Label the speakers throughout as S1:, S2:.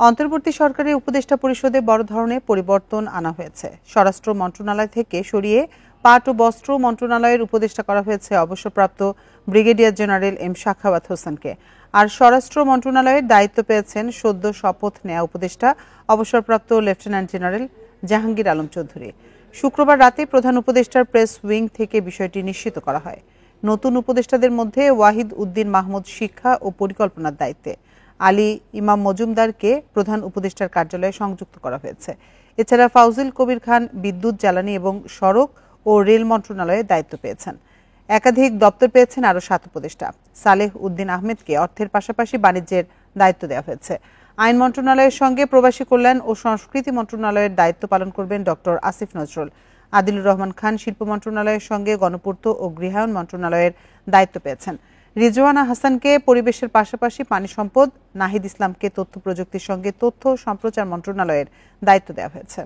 S1: অন্তর্বর্তী সরকারের উপদেষ্টা পরিষদে বড় ধরনের পরিবর্তন আনা হয়েছে। স্বরাষ্ট্র মন্ত্রণালয় থেকে সরিয়ে পাট ও বস্ত্র মন্ত্রণালয়ের উপদেষ্টা করা হয়েছে অবসরপ্রাপ্ত ব্রিগেডিয়ার জেনারেল এম সাখাওয়াত হোসেনকে। আর স্বরাষ্ট্র মন্ত্রণালয়ের দায়িত্ব পেয়েছেন সদ্য শপথ নেয়া উপদেষ্টা অবসরপ্রাপ্ত লেফটেন্যান্ট জেনারেল জাহাঙ্গীর আলম চৌধুরী। শুক্রবার রাতে প্রধান উপদেষ্টার প্রেস উইং থেকে বিষয়টি নিশ্চিত করা হয়। নতুন উপদেষ্টাদের মধ্যে ওয়াহিদ উদ্দিন মাহমুদ শিক্ষা ও পরিকল্পনার দায়িত্বে, আলী ইমাম মজুমদারকে প্রধান উপদেষ্টার কার্যালয়ে সংযুক্ত করা হয়েছে। এছাড়া ফাউজিল কবির খান বিদ্যুৎ, জ্বালানি এবং সড়ক ও রেল মন্ত্রণালয়ে দায়িত্ব পেয়েছেন। একাধিক দপ্তর পেয়েছেন আরও 7 উপদেষ্টা। সালেহ উদ্দিন আহমেদকে অর্থের পাশাপাশি বাণিজ্যের দায়িত্ব দেওয়া হয়েছে। আইন মন্ত্রণালয়ের সঙ্গে প্রবাসী কল্যাণ ও সংস্কৃতি মন্ত্রণালয়ের দায়িত্ব পালন করবেন ডক্টর আসিফ নজরুল। আদিলুর রহমান খান শিল্প মন্ত্রণালয়ের সঙ্গে গণপূর্ত ও গৃহায়ণ মন্ত্রণালয়ের দায়িত্ব পেয়েছেন। রিজওয়ানা হাসানকে পরিবেশের পাশাপাশি পানি সম্পদ, নাহিদ ইসলামকে তথ্য প্রযুক্তির সঙ্গে তথ্য সম্প্রচার মন্ত্রণালয়ের দায়িত্ব দেওয়া হয়েছে।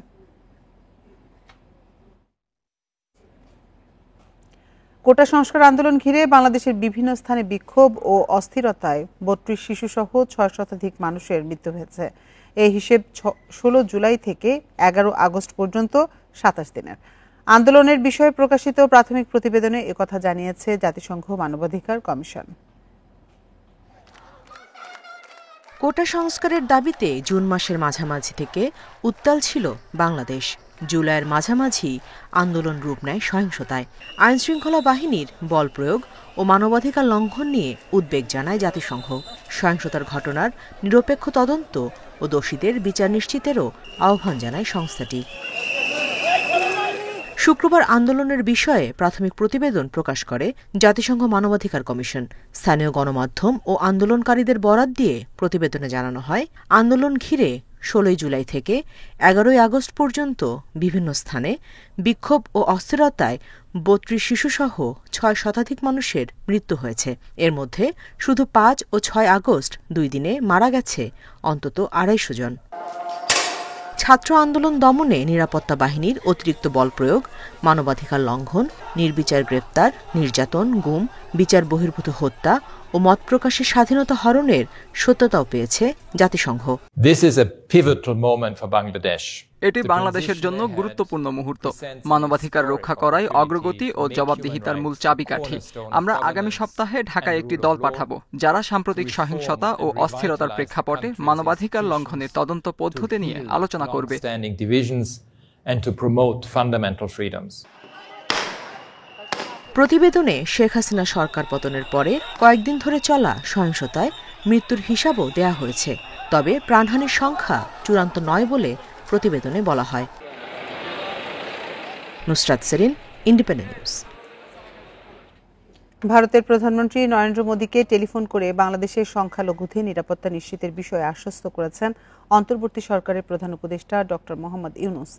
S1: কোটা সংস্কার আন্দোলন ঘিরে বাংলাদেশের বিভিন্ন স্থানে বিক্ষোভ ও অস্থিরতায় 32 শিশুসহ 6 শতাধিক মানুষের মৃত্যু হয়েছে। এই হিসেব 16 জুলাই থেকে 11 আগস্ট পর্যন্ত 27 দিনের। আন্দোলনের বিষয়ে প্রকাশিত প্রাথমিক প্রতিবেদনে একথা জানিয়েছে জাতিসংঘ মানবাধিকার কমিশন।
S2: কোটা সংস্কারের দাবিতে জুন মাসের মাঝামাঝি থেকে উত্তাল ছিল বাংলাদেশ। জুলাইয়ের মাঝামাঝি আন্দোলন রূপ নেয় সহিংসতায়। আইনশৃঙ্খলা বাহিনীর বল প্রয়োগ ও মানবাধিকার লঙ্ঘন নিয়ে উদ্বেগ জানায় জাতিসংঘ। সহিংসতার ঘটনার নিরপেক্ষ তদন্ত ও দোষীদের বিচার নিশ্চিতেরও আহ্বান জানায় সংস্থাটি। শুক্রবার আন্দোলনের বিষয়ে প্রাথমিক প্রতিবেদন প্রকাশ করে জাতিসংঘ মানবাধিকার কমিশন। স্থানীয় গণমাধ্যম ও আন্দোলনকারীদের বরাত দিয়ে প্রতিবেদনে জানানো হয়, আন্দোলন ঘিরে 16 জুলাই থেকে 11 আগস্ট পর্যন্ত বিভিন্ন স্থানে বিক্ষোভ ও অস্থিরতায় 32 শিশুসহ 6 শতাধিক মানুষের মৃত্যু হয়েছে। এর মধ্যে শুধু 5 ও 6 আগস্ট 2 দিনে মারা গেছে অন্তত 250 জন। ছাত্র আন্দোলন দমনে নিরাপত্তা বাহিনীর অতিরিক্ত বল প্রয়োগ, মানবাধিকার লঙ্ঘন, নির্বিচার গ্রেপ্তার, নির্যাতন, গুম, বিচার বহির্ভূত হত্যা ও মত প্রকাশের স্বাধীনতা হরণের সত্যতাও পেয়েছে জাতিসংঘ।
S3: এটি বাংলাদেশের জন্য গুরুত্বপূর্ণ মুহূর্ত। মানবাধিকার রক্ষা করাই অগ্রগতি ও জবাবদিহিতার মূল চাবিকাঠি। আমরা আগামী সপ্তাহে ঢাকায় একটি দল পাঠাবো, যারা সাম্প্রতিক সহিংসতা ও অস্থিরতার প্রেক্ষাপটে মানবাধিকার লঙ্ঘনের তদন্ত পদ্ধতি নিয়ে আলোচনা করবে।
S2: প্রতিবেদনে শেখ হাসিনা সরকার পতনের পরে কয়েকদিন ধরে চলা সহিংসতায় মৃত্যুর হিসাবও দেয়া হয়েছে। তবে প্রাণহানির সংখ্যা চূড়ান্ত নয় বলে প্রতিবেদনে বলা হয়। Nusrat Serin, Independent News.
S1: ভারতের প্রধানমন্ত্রী নরেন্দ্র মোদীকে টেলিফোন করে বাংলাদেশের সংখ্যালঘুদের নিরাপত্তা নিশ্চিতের বিষয়ে আশ্বস্ত করেছেন অন্তর্বর্তী সরকারের প্রধান উপদেষ্টা ডক্টর মোহাম্মদ ইউনূস।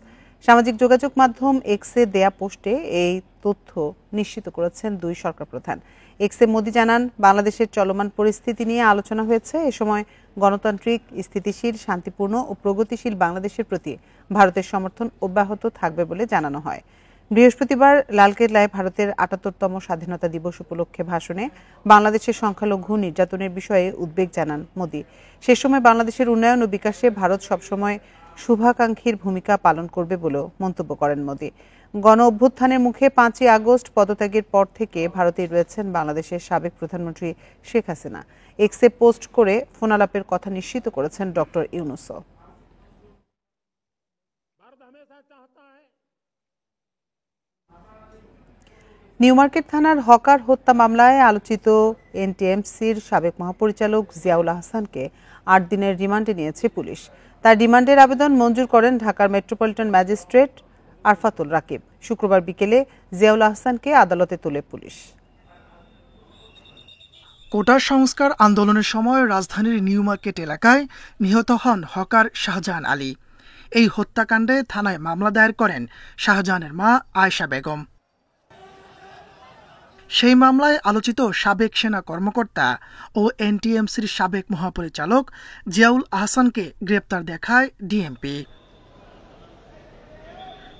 S1: সামাজিক যোগাযোগ মাধ্যম এক্সে দেয়া পোস্টে এই তথ্য নিশ্চিত করেছেন দুই সরকার প্রধান। এক্সে মোদী জানান, বাংলাদেশের চলমান পরিস্থিতি নিয়ে আলোচনা হয়েছে। এ সময় গণতান্ত্রিক, স্থিতিশীল, শান্তিপূর্ণ ও প্রগতিশীল বাংলাদেশের প্রতি ভারতের সমর্থন অব্যাহত থাকবে বলে জানানো হয়। বৃহস্পতিবার লালকেল্লায় ভারতের ৭৮তম স্বাধীনতা দিবস উপলক্ষে ভাষণে বাংলাদেশের সংখ্যালঘু নির্যাতনের বিষয়ে উদ্বেগ জানান মোদী। সে সময় বাংলাদেশের উন্নয়ন ও বিকাশে ভারত সবসময় শুভাকাঙ্ক্ষীর ভূমিকা পালন করবে বলেও মন্তব্য করেন মোদী। গণ অভ্যুত্থানের মুখে 5ই আগস্ট পদত্যাগের পর থেকে ভারতে রয়েছেন বাংলাদেশের সাবেক প্রধানমন্ত্রী শেখ হাসিনা। এক্সে পোস্ট করে ফোনালাপের কথা নিশ্চিত করেছেন ডক্টর ইউনূসও। নিউমার্কেট থানার হকার হত্যা মামলায় আলোচিত এনটিএমসির সাবেক মহাপরিচালক জিয়াউল আহসানকে 8 দিনের রিমান্ডে নিয়েছে পুলিশ। তার রিমান্ডের আবেদন মঞ্জুর করেন ঢাকার মেট্রোপলিটন ম্যাজিস্ট্রেট আরফাতুল রাকিব। শুক্রবার বিকেলে জিয়াউল আহসানকে আদালতে তোলে পুলিশ।
S4: কোটা সংস্কার আন্দোলনের সময় রাজধানীর নিউমার্কেট এলাকায় নিহত হন হকার শাহজাহান আলী। এই হত্যাকাণ্ডে থানায় মামলা দায়ের করেন শাহজাহানের মা আয়েশা বেগম। সেই মামলায় আলোচিত সাবেক সেনা কর্মকর্তা ও এনটিএমসির সাবেক মহাপরিচালক জিয়াউল আহসানকে গ্রেপ্তার দেখায় ডিএমপি।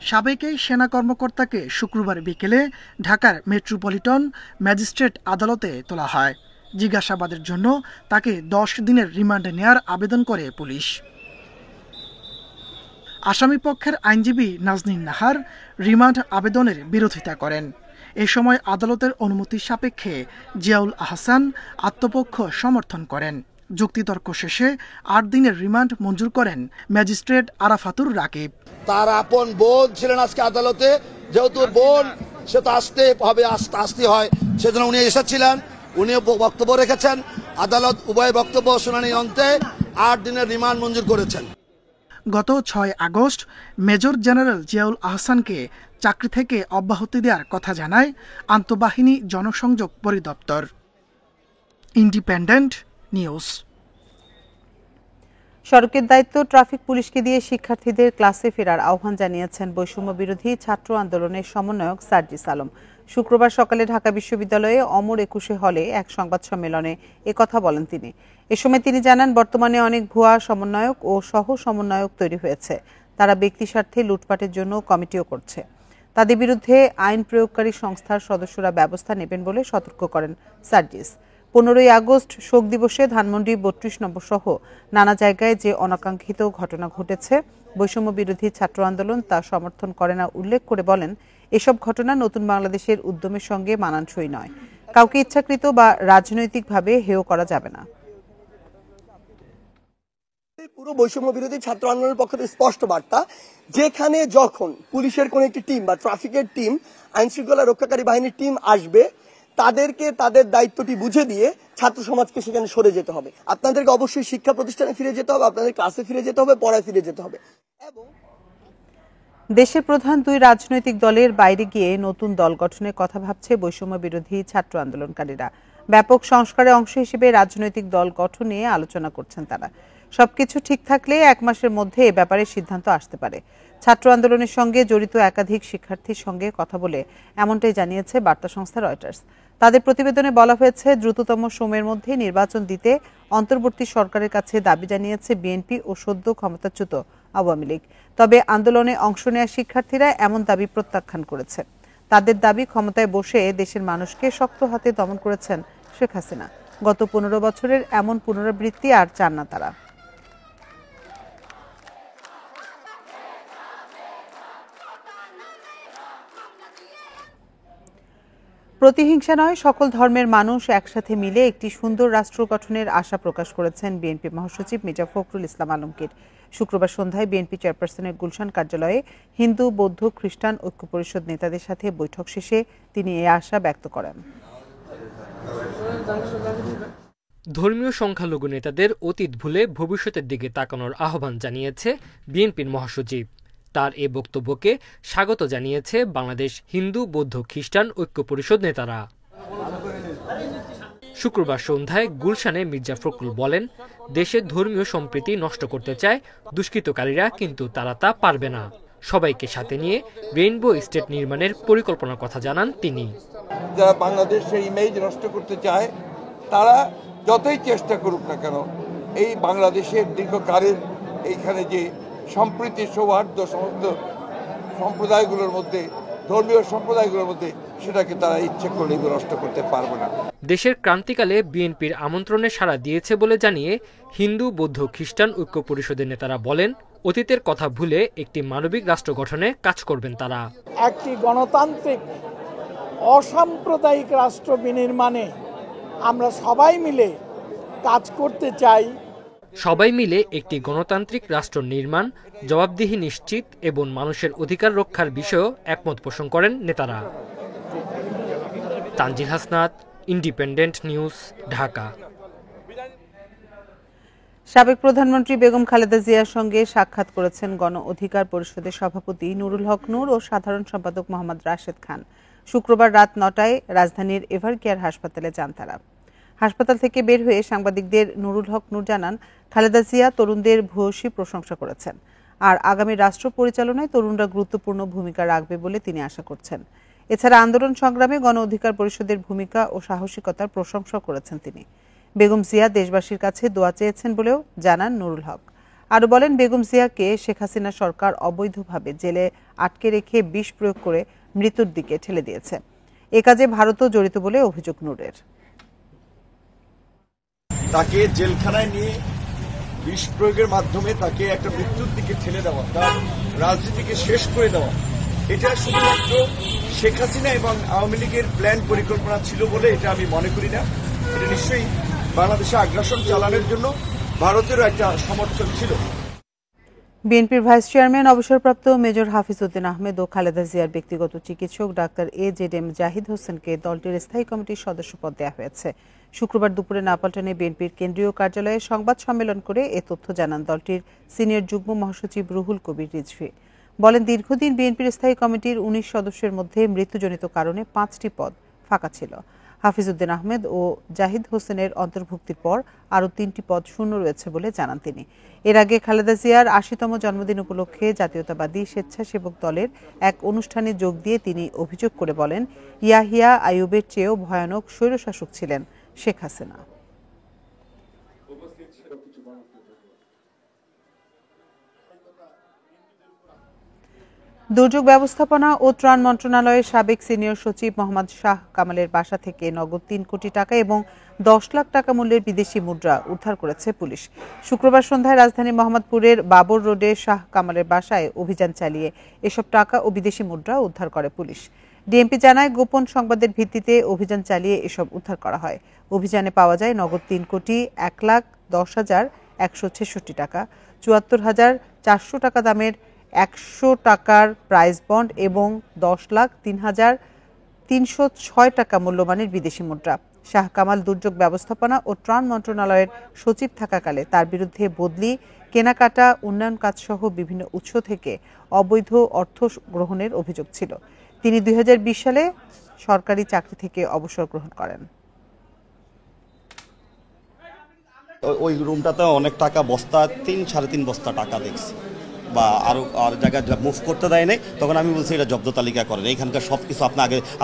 S4: সাবেক এই সেনা কর্মকর্তাকে শুক্রবার বিকেলে ঢাকার মেট্রোপলিটন ম্যাজিস্ট্রেট আদালতে তোলা হয়। জিজ্ঞাসাবাদের জন্য তাকে 10 দিনের রিমান্ডে নেয়ার আবেদন করে পুলিশ। আসামি পক্ষের আইনজীবী নাজনীন নাহার রিমান্ড আবেদনের বিরোধিতা করেন। এ সময় আদালতের অনুমতি সাপেক্ষে জিয়াউল আহসান আত্মপক্ষ সমর্থন করেন। যুক্তিতর্ক শেষে 8 দিনের রিমান্ড মঞ্জুর করেন ম্যাজিস্ট্রেট আরাফাতুর রাকিব।
S5: তার আপন বোন ছিলেন আজকে আদালতে, যেহেতু বোন সে তো আসতে হবে, আসতে হয়, সেজন্য উনি এসেছিলেন, উনিও বক্তব্য রেখেছেন। আদালত উভয় বক্তব্য শুনানি অন্তে 8 দিনের রিমান্ড মঞ্জুর করেছেন।
S4: গত 6 আগস্ট মেজর জেনারেল জিয়াউল আহসানকে চাকরি থেকে অব্যাহতি দেওয়ার কথা জানায় আন্তঃবাহিনী জনসংযোগ পরিদপ্তর। Independent news.
S1: সড়কের দায়িত্ব ট্রাফিক পুলিশকে দিয়ে শিক্ষার্থীদের ক্লাসে ফেরার আহ্বান জানিয়েছেন বৈষম্য বিরোধী ছাত্র আন্দোলনের সমন্বয়ক সার্জিস আলম। শুক্রবার সকালে ঢাকা বিশ্ববিদ্যালয়ে অমর 21 হলে এক সংবাদ সম্মেলনে একথা বলেন তিনি। এ সময় তিনি জানান, বর্তমানে অনেক ভুয়া সমন্বয়ক ও সহ সমন্বয়ক তৈরি হয়েছে। তারা ব্যক্তি স্বার্থে লুটপাটের জন্য কমিটিও করছে। তাদের বিরুদ্ধে আইন প্রয়োগকারী সংস্থার সদস্যরা ব্যবস্থা নেবেন বলে সতর্ক করেন সার্জিস। 15 আগস্ট শোক দিবসে ধানমন্ডি 32 নম্বর সহ নানা জায়গায় যে অনাকাঙ্ক্ষিত ঘটনা ঘটেছে, বৈষম্য বিরোধী ছাত্র আন্দোলন তা সমর্থন করে না উল্লেখ করে বলেন, এসব ঘটনা নতুন বাংলাদেশের উদ্যমের সঙ্গে মানানসই নয়। কাউকে ইচ্ছাকৃত বা রাজনৈতিকভাবে হেয় করা যাবে না।
S6: পুরো বৈষম্য বিরোধী ছাত্র আন্দোলনের পক্ষে স্পষ্ট বার্তা, যেখানে যখন পুলিশের কোন একটি টিম বা ট্রাফিকের টিম, আইন শৃঙ্খলা রক্ষাকারী বাহিনীর টিম আসবে, তাদেরকে তাদের দায়িত্বটি বুঝে দিয়ে ছাত্র সমাজকে সেখানে সরে যেতে হবে। আপনাদেরকে অবশ্যই শিক্ষা প্রতিষ্ঠানে ফিরে যেতে হবে, আপনাদের ক্লাসে ফিরে যেতে হবে, পড়ায় ফিরে যেতে হবে। এবং
S1: দেশের প্রধান 2 রাজনৈতিক দলের বাইরে গিয়ে নতুন দল গঠনের কথা ভাবছে বৈষম্য বিরোধী ছাত্র আন্দোলনকারীরা। ব্যাপক সংস্কারের অংশ হিসেবে রাজনৈতিক দল গঠন নিয়ে আলোচনা করছেন তারা। সবকিছু ঠিক থাকলে 1 মাসের মধ্যে এ ব্যাপারে সিদ্ধান্ত আসতে পারে। ছাত্র আন্দোলনের সঙ্গে জড়িত একাধিক শিক্ষার্থীর সঙ্গে কথা বলে এমনটাই জানিয়েছে বার্তা সংস্থা রয়টার্স। তাদের প্রতিবেদনে বলা হয়েছে, দ্রুততম সময়ের মধ্যে নির্বাচন দিতে অন্তর্বর্তী সরকারের কাছে দাবি জানিয়েছে বিএনপি ও সদ্য ক্ষমতাচ্যুত আওয়ামী লীগ। তবে আন্দোলনে অংশ নেওয়া শিক্ষার্থীরা এমন দাবি প্রত্যাখ্যান করেছে। তাদের দাবি, ক্ষমতায় বসে দেশের মানুষকে শক্ত হাতে দমন করেছেন শেখ হাসিনা। গত 15 বছরের এমন পুনরাবৃত্তি আর চান না তারা। প্রতিহিংসা নয়, সকল ধর্মের মানুষ একসাথে মিলে একটি সুন্দর রাষ্ট্র গঠনের আশা প্রকাশ করেছেন বিএনপি মহাসচিব মির্জা ফখরুল ইসলাম আলমগীর। শুক্রবার সন্ধ্যায় বিএনপি চেয়ারপারসনের গুলশান কার্যালয়ে হিন্দু, বৌদ্ধ, খ্রিস্টান ঐক্য পরিষদ নেতাদের সাথে বৈঠক শেষে তিনি এই আশা ব্যক্ত করেন।
S7: ধর্মীয় সংখ্যালঘু নেতাদের অতীত ভুলে ভবিষ্যতের দিকে তাকানোর আহ্বান জানিয়েছে বিএনপির মহাসচিব। তার এ বক্তব্যকে স্বাগত জানিয়েছে বাংলাদেশ হিন্দু, বৌদ্ধ, খ্রিস্টান ঐক্য পরিষদ নেতারা। শুক্রবার সন্ধ্যায় গুলশানে মির্জা ফখরুল বলেন, দেশের ধর্মীয় সম্প্রীতি নষ্ট করতে চায় দুষ্কৃতকারীরা, কিন্তু তারা তা পারবে না। সবাইকে সাথে নিয়ে রেইনবো স্টেট নির্মাণের পরিকল্পনার কথা জানান তিনি।
S8: যারা বাংলাদেশের ইমেজ নষ্ট করতে চায়, তারা যতই চেষ্টা করুক না কেন, এই বাংলাদেশের দীর্ঘকালের এইখানে যে সম্প্রীতি, সৌহার্দ্য সমস্ত সম্প্রদায়গুলোর মধ্যে, ধর্মীয় সম্প্রদায়গুলোর মধ্যে, সেটাকে তারা ইচ্ছে করলে নষ্ট করতে পারবে না।
S7: দেশের ক্রান্তিকালে বিএনপির আমন্ত্রণে সাড়া দিয়েছে বলে জানিয়ে হিন্দু, বৌদ্ধ, খ্রিস্টান ঐক্য পরিষদের নেতারা বলেন, অতীতের কথা ভুলে একটি মানবিক রাষ্ট্র গঠনে কাজ করবেন তারা।
S9: একটি গণতান্ত্রিক অসাম্প্রদায়িক রাষ্ট্র বিনির্মাণে আমরা সবাই মিলে কাজ করতে চাই।
S7: সবাই মিলে একটি গণতান্ত্রিক রাষ্ট্র নির্মাণ, জবাবদিহি নিশ্চিত এবং মানুষের অধিকার রক্ষার বিষয়েও একমত পোষণ করেন নেতারা। Tanzil Hasnat, independent news, Dhaka.
S1: সাবেক প্রধানমন্ত্রী বেগম খালেদা জিয়ার সঙ্গে সাক্ষাৎ করেছেন গণ অধিকার পরিষদের সভাপতি নুরুল হক নূর ও সাধারণ সম্পাদক মোহাম্মদ রাশেদ খান। শুক্রবার রাত 9টায় রাজধানীর এভারকেয়ার হাসপাতালে যান তারা। হাসপাতাল থেকে বের হয়ে সাংবাদিকদের নুরুল হক নূর জানান, খালেদা জিয়া তরুণদের ভূয়সী প্রশংসা করেছেন, আর আগামী রাষ্ট্র পরিচালনায় তরুণরা গুরুত্বপূর্ণ ভূমিকা রাখবে বলে তিনি আশা করছেন। এছাড়া আন্দোলন সংগ্রামে গণ অধিকার পরিষদের ভূমিকা ও সাহসিকতার প্রশংসা করেছেন তিনি। বেগম জিয়া দেশবাসীর কাছে দোয়া চেয়েছেন বলেও জানান নুরুল হক। আরও বলেন, বেগম জিয়াকে শেখ হাসিনা সরকার অবৈধভাবে জেলে আটকে রেখে বিষ প্রয়োগ করে মৃত্যুর দিকে ঠেলে দিয়েছে। এ কাজে ভারতও জড়িত বলে অভিযোগ নূরের।
S10: তাকে জেলখানায় নিয়ে বিষ প্রয়োগের মাধ্যমে তাকে একটা মৃত্যুর দিকে ঠেলে দেওয়া, তার রাজনীতিকে শেষ করে দেওয়া, এটা শুধুমাত্র শেখ হাসিনা এবং আওয়ামী লীগের প্ল্যান পরিকল্পনা ছিল বলে এটা আমি মনে করি না। এটা নিশ্চয়ই বাংলাদেশে আগ্রাসন চালানোর জন্য ভারতেরও একটা সমর্থন ছিল।
S1: বিএনপির ভাইস চেয়ারম্যান অবসরপ্রাপ্ত মেজর হাফিজউদ্দিন আহমেদ ও খালেদা জিয়ার ব্যক্তিগত চিকিৎসক ডাক্তার AZM জাহিদ হোসেনকে দলটির স্থায়ী কমিটির সদস্য পদ দেওয়া হয়েছে। শুক্রবার দুপুরে নাপাল্টনে বিএনপির কেন্দ্রীয় কার্যালয়ে সংবাদ সম্মেলন করে এ তথ্য জানান দলটির সিনিয়র যুগ্ম মহাসচিব রুহুল কবির রিজভী। বলেন, দীর্ঘদিন বিএনপির স্থায়ী কমিটির 19 সদস্যের মধ্যে মৃত্যুজনিত কারণে 5টি পদ ফাঁকা ছিল। হাফিজউদ্দিন আহমেদ ও জাহিদ হোসেনের অন্তর্ভুক্তির পর আরও 3টি পদ শূন্য রয়েছে বলে জানান তিনি। এর আগে খালেদা জিয়ার 80তম জন্মদিন উপলক্ষে জাতীয়তাবাদী স্বেচ্ছাসেবক দলের এক অনুষ্ঠানে যোগ দিয়ে তিনি অভিযোগ করে বলেন, ইয়াহিয়া আইয়ুবের চেয়েও ভয়ানক স্বৈরশাসক ছিলেন শেখ হাসিনা। দুর্যোগ ব্যবস্থাপনা ও ত্রাণ মন্ত্রণালয়ের সাবেক সিনিয়র সচিব মোহাম্মদ শাহ কামালের বাসা থেকে নগদ 3 কোটি টাকা এবং 10 লাখ টাকা মূল্যের বিদেশি মুদ্রা উদ্ধার করেছে পুলিশ। শুক্রবার সন্ধ্যায় রাজধানীর মোহাম্মদপুরের বাবর রোডে শাহ কামালের বাসায় অভিযান চালিয়ে এসব টাকা ও বিদেশি মুদ্রা উদ্ধার করে পুলিশ। ডিএমপি জানায়, গোপন সংবাদের ভিত্তিতে অভিযান চালিয়ে এসব উদ্ধার করা হয়। অভিযানে পাওয়া যায় নগদ 3 কোটি 1,10,166 টাকা, 74,400 টাকা দামের 100 টাকার প্রাইজ বন্ড এবং 10,03,306 টাকা মূল্যমানের বিদেশি মুদ্রা। শাহ কামাল দুর্যোগ ব্যবস্থাপনা ও ত্রাণ মন্ত্রণালয়ের সচিব থাকাকালে তার বিরুদ্ধে বদলি, কেনাকাটা, উন্নয়ন কাজসহ বিভিন্ন উৎস থেকে অবৈধ অর্থ গ্রহণের অভিযোগ ছিল। তিনি 2020 সালে সরকারি চাকরি থেকে অবসর গ্রহণ করেন।
S11: ওই রুমটাতে অনেক টাকা, বস্তা 3-3.5 বস্তা টাকা দেখছি, বা আরও আর জায়গায় মুভ করতে দেয় নাই। তখন আমি বলছি এটা জব্দ তালিকা করেন, এইখানকার সব কিছু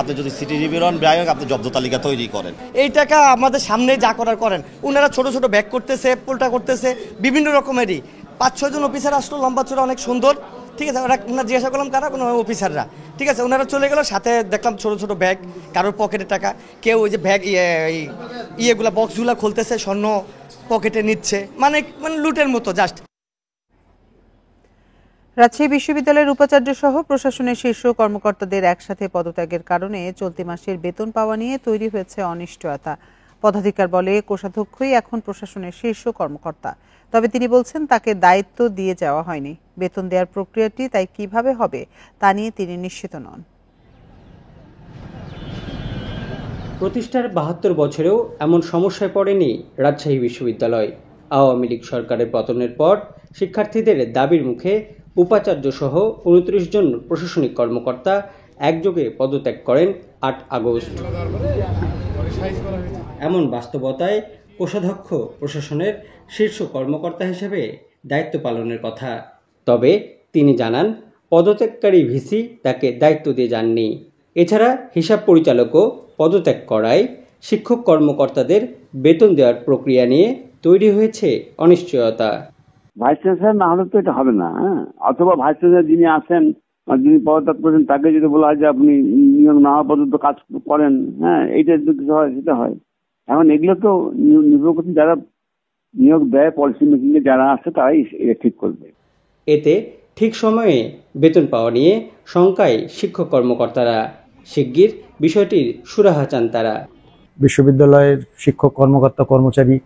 S11: আপনি যদি সিটি রিভিউন ব্যয় আপনি জব্দ তালিকা তৈরি করেন।
S6: এই টাকা আমাদের সামনে যা করার করেন, ওনারা ছোট ছোট ব্যাগ করতেছে, পোল্টা করতেছে, বিভিন্ন রকমেরই। 5-6 জন অফিসার আসলো, লম্বা চূড়া, অনেক সুন্দর, ঠিক আছে। ওরা জিজ্ঞাসা করলাম কারা, কোনো অফিসাররা, ঠিক আছে। ওনারা চলে গেল, সাথে দেখলাম ছোট ছোট ব্যাগ, কারোর পকেটে টাকা, কেউ ওই যে ব্যাগ ইয়েগুলা বক্সগুলা খুলতেছে, স্বর্ণ পকেটে নিচ্ছে, মানে লুটের মতো জাস্ট।
S1: রাজশাহী বিশ্ববিদ্যালয়ের উপাচার্য সহ প্রশাসনের শীর্ষ কর্মকর্তাদের একসাথে পদত্যাগের কারণে চলতি মাসের বেতন পাওয়া নিয়ে তৈরি হয়েছে অনিশ্চয়তা। পদাধিকার বলে কোষাধ্যক্ষই এখন প্রশাসনের শীর্ষ কর্মকর্তা, তবে তিনি বলছেন তাকে দায়িত্ব দিয়ে যাওয়া হয়নি। বেতন দেওয়ার প্রক্রিয়াটি তাই কিভাবে হবে তা নিয়ে তিনি নিশ্চিত নন।
S12: প্রতিষ্ঠার 72 বছরেও এমন সমস্যায় পড়েনি রাজশাহী বিশ্ববিদ্যালয়। আওয়ামী লীগ সরকারের পতনের পর শিক্ষার্থীদের দাবির মুখে উপাচার্য সহ 29 জন প্রশাসনিক কর্মকর্তা একযোগে পদত্যাগ করেন 8 আগস্ট। এমন বাস্তবতায় কোষাধ্যক্ষ প্রশাসনের শীর্ষ কর্মকর্তা হিসেবে দায়িত্ব পালনের কথা। তবে তিনি জানান, পদত্যাগকারী ভিসি তাকে দায়িত্ব দিয়ে যাননি। এছাড়া হিসাব পরিচালকও পদত্যাগ করায় শিক্ষক কর্মকর্তাদের বেতন দেওয়ার প্রক্রিয়া নিয়ে তৈরি হয়েছে অনিশ্চয়তা।
S13: ভাইস চ্যান্সেলর না হলে তো এটা হবে না, অথবা ভাইস চ্যান্সেলর যিনি আছেন, যিনি পদত্যাগ করেছেন, তাকে যদি বলা হয় যে আপনি নিয়োগ না হওয়া পর্যন্ত কাজ করেন, এইটা যদি কিছু হয় সেটা হয়। এখন এগুলো তো নির্ভর করছে যারা নিয়োগ দেয়, পলিসি মেকিং এ যারা আছে তারাই এটা ঠিক করবে।
S12: এতে ঠিক সময়ে বেতন পাওয়া নিয়ে শঙ্কায় শিক্ষক কর্মকর্তারা। শিগগির বিষয়টির সুরাহা চান তারা।
S14: বিশ্ববিদ্যালয়ের শিক্ষক কর্মকর্তা কর্মচারী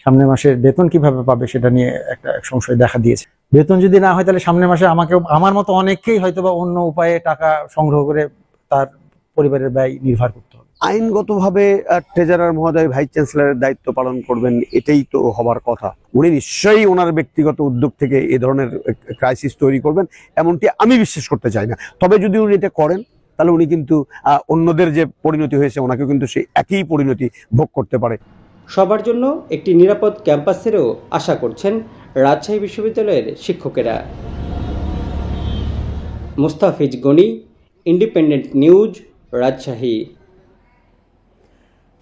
S14: সামনের মাসের বেতন কিভাবে পাবে সেটা নিয়ে একটা সংশয় দেখা দিয়েছে। বেতন যদি না হয় তাহলে সামনের মাসে আমার মতো অনেককেই হয়তো বা অন্য উপায়ে টাকা সংগ্রহ করে তার পরিবারের ব্যয় নির্ভর করতে হবে।
S15: আইনগতভাবে ট্রেজারার মহোদয় ভাইস চ্যান্সেলরের দায়িত্ব পালন করবেন, এটাই তো হবার কথা। উনি নিশ্চয়ই ওনার ব্যক্তিগত উদ্যোগ থেকে এ ধরনের ক্রাইসিস তৈরি করবেন, এমনটি আমি বিশ্বাস করতে চাই না। তবে যদি উনি এটা করেন তাহলে উনি কিন্তু অন্যদের যে পরিণতি হয়েছে ওনাকে কিন্তু সেই একই পরিণতি ভোগ করতে পারে।
S12: সবার জন্য একটি নিরাপদ ক্যাম্পাসেরও আশা করছেন রাজশাহী বিশ্ববিদ্যালয়ের শিক্ষকেরা। Mustafiz Gani, independent news, Rajshahi.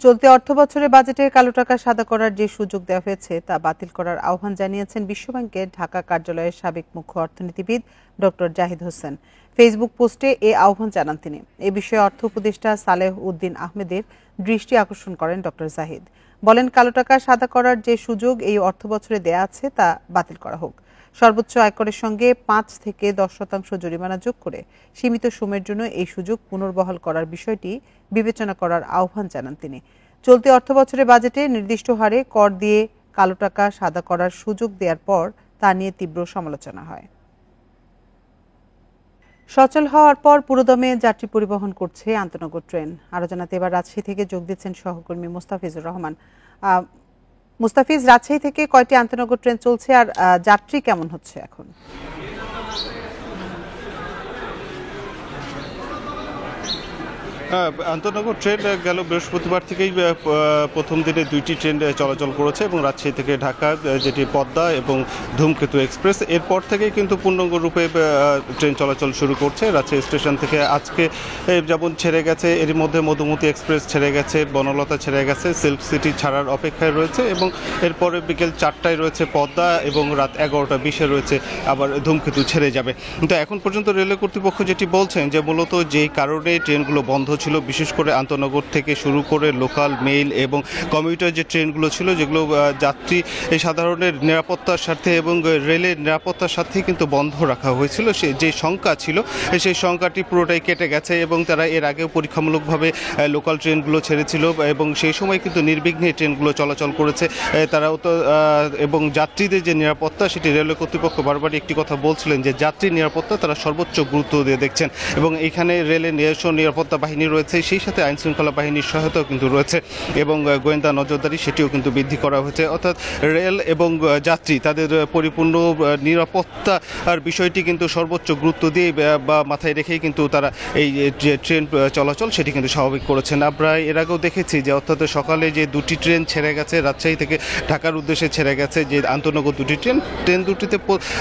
S1: চলতি অর্থবছরে বাজেটে কালো টাকা সাদা করার যে সুযোগ দেওয়া হয়েছে তা বাতিল করার আহ্বান জানিয়েছেন বিশ্বব্যাংকের ঢাকা কার্যালয়ের সাবেক মুখ্য অর্থনীতিবিদ ডক্টর জাহিদ হোসেন। ফেসবুক পোস্টে এ আহ্বান জানান তিনি। এ বিষয়ে অর্থ উপদেষ্টা সালেহ উদ্দিন আহমেদের দৃষ্টি আকর্ষণ করেন ডক্টর জাহিদ। বলেন, কালো টাকা সাদা করার যে সুযোগ এই অর্থবছরে দেয়া আছে তা বাতিল করা হোক। সর্বোচ্চ আয়করের সঙ্গে 5 থেকে 10% জরিমানা যোগ করে সীমিত সময়ের জন্য এই সুযোগ পুনর্বহাল করার বিষয়টি বিবেচনা করার আহ্বান জানান তিনি। চলতি অর্থবছরের বাজেটে নির্দিষ্ট হারে কর দিয়ে কালো টাকা সাদা করার সুযোগ দেওয়ার পর তা নিয়ে তীব্র সমালোচনা হয়। সচল হওয়ার পর পুরোদমে যাত্রী পরিবহন করছে আন্তনগর ট্রেন। আরো জানাতে এবার রাজশাহী থেকে যোগ দিচ্ছেন সহকর্মী মুস্তাফিজুর রহমান। মুস্তাফিজ, রাজশাহী থেকে কয়টি আন্তনগর ট্রেন চলছে আর যাত্রী কেমন হচ্ছে এখন?
S16: আন্তনগর ট্রেন গেল বৃহস্পতিবার থেকেই প্রথম দিনে 2টি ট্রেন চলাচল করেছে এবং রাজশাহী থেকে ঢাকা যেটি পদ্মা এবং ধূমকেতু এক্সপ্রেস, এরপর থেকেই কিন্তু পূর্ণাঙ্গ রূপে ট্রেন চলাচল শুরু করছে। রাজশাহী স্টেশন থেকে আজকে যেমন ছেড়ে গেছে, এর মধ্যে মধুমতি এক্সপ্রেস ছেড়ে গেছে, বনলতা ছেড়ে গেছে, সিল্ক সিটি ছাড়ার অপেক্ষায় রয়েছে এবং এরপরে বিকেল 4টায় রয়েছে পদ্মা এবং রাত 11:20 রয়েছে আবার ধূমকেতু ছেড়ে যাবে। কিন্তু এখন পর্যন্ত রেলওয়ে কর্তৃপক্ষ যেটি বলছেন যে মূলত যেই কারণে ট্রেনগুলো বন্ধ ছিল, বিশেষ করে আন্তনগর থেকে শুরু করে লোকাল, মেইল এবং কমিউটার যে ট্রেনগুলো ছিল, যেগুলো যাত্রী সাধারণের নিরাপত্তার স্বার্থে এবং রেলের নিরাপত্তার স্বার্থে কিন্তু বন্ধ রাখা হয়েছিল, সে যে সংখ্যা ছিল সেই সংখ্যাটি পুরোটাই কেটে গেছে এবং তারা এর আগেও পরীক্ষামূলকভাবে লোকাল ট্রেনগুলো ছেড়েছিল এবং সেই সময় কিন্তু নির্বিঘ্নে ট্রেনগুলো চলাচল করেছে। তারাও তো এবং যাত্রীদের যে নিরাপত্তা, সেটি রেলওয়ে কর্তৃপক্ষ বারবারই একটি কথা বলছিলেন যে যাত্রীর নিরাপত্তা তারা সর্বোচ্চ গুরুত্ব দিয়ে দেখছেন এবং এখানে রেলের নিজস্ব নিরাপত্তা বাহিনী রয়েছে, সেই সাথে আইন শৃঙ্খলা বাহিনীর সহায়তাও কিন্তু রয়েছে এবং গোয়েন্দা নজরদারি সেটিও কিন্তু বৃদ্ধি করা হয়েছে। অর্থাৎ রেল এবং যাত্রী তাদের পরিপূর্ণ নিরাপত্তার বিষয়টি কিন্তু সর্বোচ্চ গুরুত্ব দিয়ে বা মাথায় রেখেই কিন্তু তারা এই যে ট্রেন চলাচল সেটি কিন্তু স্বাভাবিক করেছেন। আমরা এর আগেও দেখেছি যে অর্থাৎ সকালে যে 2টি ট্রেন ছেড়ে গেছে রাজশাহী থেকে ঢাকার উদ্দেশ্যে ছেড়ে গেছে, যে আন্তনগর 2টি ট্রেন দুটিতে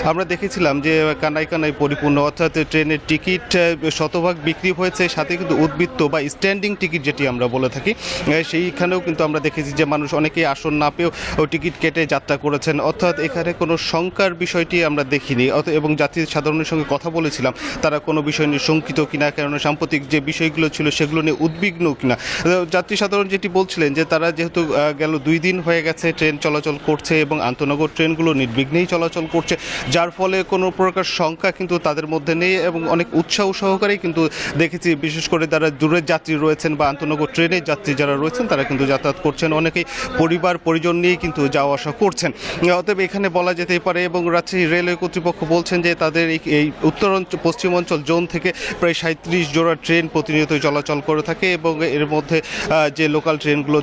S16: আমরা দেখেছিলাম যে কানায় কানায় পরিপূর্ণ, অর্থাৎ ট্রেনের টিকিট শতভাগ বিক্রি হয়েছে, সাথে কিন্তু উদ্বৃত্ত বা স্ট্যান্ডিং টিকিট যেটি আমরা বলে থাকি সেইখানেও কিন্তু আমরা দেখেছি যে মানুষ অনেকেই আসন না পেয়েও টিকিট কেটে যাত্রা করেছেন। অর্থাৎ এখানে কোনো শঙ্কার বিষয়টি আমরা দেখিনি এবং যাত্রী সাধারণের সঙ্গে কথা বলেছিলাম তারা কোনো বিষয় নিয়ে শঙ্কিত কিনা, কারণ সাম্প্রতিক যে বিষয়গুলো ছিল সেগুলো নিয়ে উদ্বিগ্ন কিনা। যাত্রী সাধারণ যেটি বলছিলেন যে তারা যেহেতু গেল 2 দিন হয়ে গেছে ট্রেন চলাচল করছে এবং আন্তনগর ট্রেনগুলো নির্বিঘ্নেই চলাচল করছে, যার ফলে কোনো প্রকার শঙ্কা কিন্তু তাদের মধ্যে নেই এবং অনেক উৎসাহ সহকারেই কিন্তু দেখেছি, বিশেষ করে যারা দূরের যাত্রী রয়েছেন বা আন্তনগর ট্রেনের যাত্রী যারা রয়েছেন তারা কিন্তু যাতায়াত করছেন, অনেকেই পরিবার পরিজন নিয়ে কিন্তু যাওয়া আসা করছেন। অতএব এখানে বলা যেতেই পারে এবং রাজশাহী রেলওয়ে কর্তৃপক্ষ বলছেন যে তাদের এই পশ্চিমাঞ্চল জোন থেকে প্রায় 37 জোড়া ট্রেন প্রতিনিয়ত চলাচল করে থাকে এবং এর মধ্যে যে লোকাল ট্রেনগুলো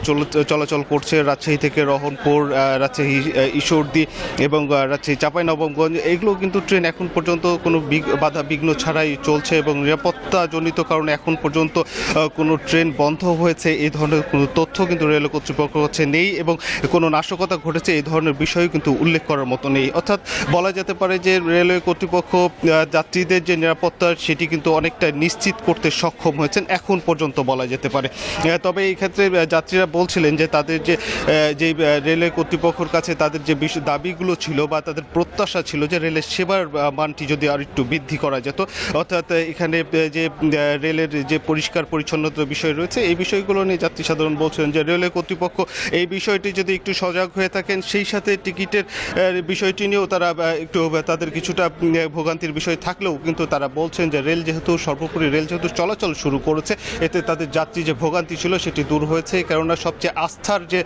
S16: চলাচল করছে রাজশাহী থেকে রহনপুর, রাজশাহী ঈশ্বরদী এবং রাজশাহী চাঁপাইনবাবগঞ্জ, এগুলো কিন্তু ট্রেন এখন পর্যন্ত কোনো বাধা বিঘ্ন ছাড়াই চলছে এবং নিরাপত্তাজনিত কারণে এখন পর্যন্ত কোনো ট্রেন বন্ধ হয়েছে এই ধরনের কোনো তথ্য কিন্তু রেল কর্তৃপক্ষ কাছে নেই এবং কোনো নাশকতা ঘটেছে এই ধরনের বিষয় কিন্তু উল্লেখ করার মতো নেই। অর্থাৎ বলা যেতে পারে যে রেলওয়ে কর্তৃপক্ষ যাত্রীদের যে নিরাপত্তা সেটি কিন্তু অনেকটা নিশ্চিত করতে সক্ষম হয়েছেন এখন পর্যন্ত বলা যেতে পারে। তবে এই ক্ষেত্রে যাত্রীরা বলছিলেন যে তাদের যে রেলওয়ে কর্তৃপক্ষের কাছে তাদের যে দাবিগুলো ছিল বা তাদের প্রত্যাশা ছিল যে রেলের সেবার মানটি যদি আর একটু বৃদ্ধি করা যেত, অর্থাৎ এখানে যে রেলের যে পরিষ্কার পরিচ্ছন্নতার বিষয় রয়েছে এই বিষয়গুলো নিয়ে যাত্রী সাধারণ বলছেন যে রেলওয়ে কর্তৃপক্ষ এই বিষয়টি যদি একটু সজাগ হয়ে থাকেন, সেই সাথে টিকিটের বিষয়টি নিয়েও তারা একটু তাদের কিছুটা ভোগান্তির বিষয় থাকলেও কিন্তু তারা বলছেন যে সর্বোপরি রেল যেহেতু চলাচল শুরু করেছে এতে তাদের যাত্রী যে ভোগান্তি ছিল সেটি দূর হয়েছে, কেননা সবচেয়ে আস্থার যে